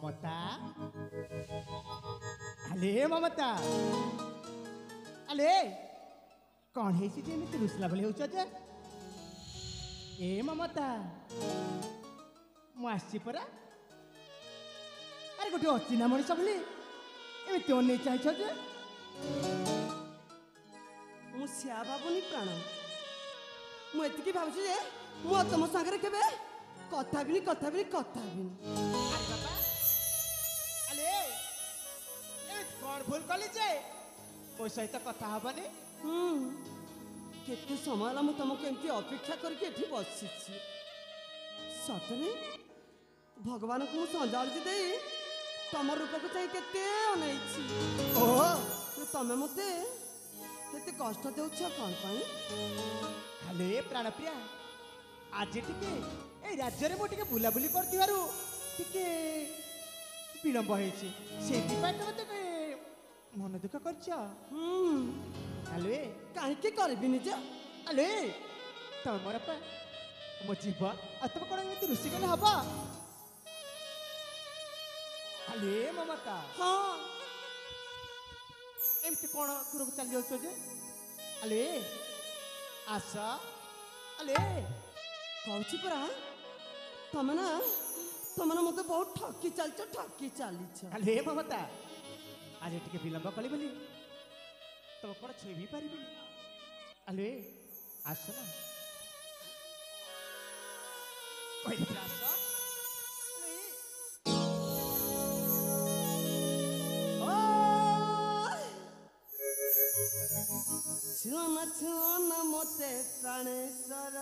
ममता अले ममता अले कौन है जेମିତି रुसला भली होछ जे ए ममता मु आसी परा अरे गोटे अचिना मनीष बोली एमती अनेक चाहछ जे मु सिया भावुनी प्राण मुझे भावुँ जे मु तुम सागर के कथा भी अले कौन भूल कली जे मो सहित कथा हबनी केते समय ला मु तुमको एमती अपेक्षा करके एठी बसी सतरे भगवान को संजाली दे तुम रूप को चाहिए केते अनैछि ओहो तमे मते केते कष्ट देउछ कोन पई अले प्राणप्रिया आज टिके ए राज्य रे मो टिके बुलाबुली करतिबारु टिके विलंब होइछि सेति पाइ तमे तके मन दुख करछ अले काहे के करबी निज अले तमर पा मो जीव आ तुम कोन एमती रुसी गले हबा अले ममता हां एमती कोन दूर को चल जाउछ जे अले आशा अले कहूँ परा तमें ना मत बहुत ठकी चली अले ममता आज टिके विलंब कली बोली तुम कौन छुई भी पारि अले आस ना आस छुना छुना मते प्राणेश्वर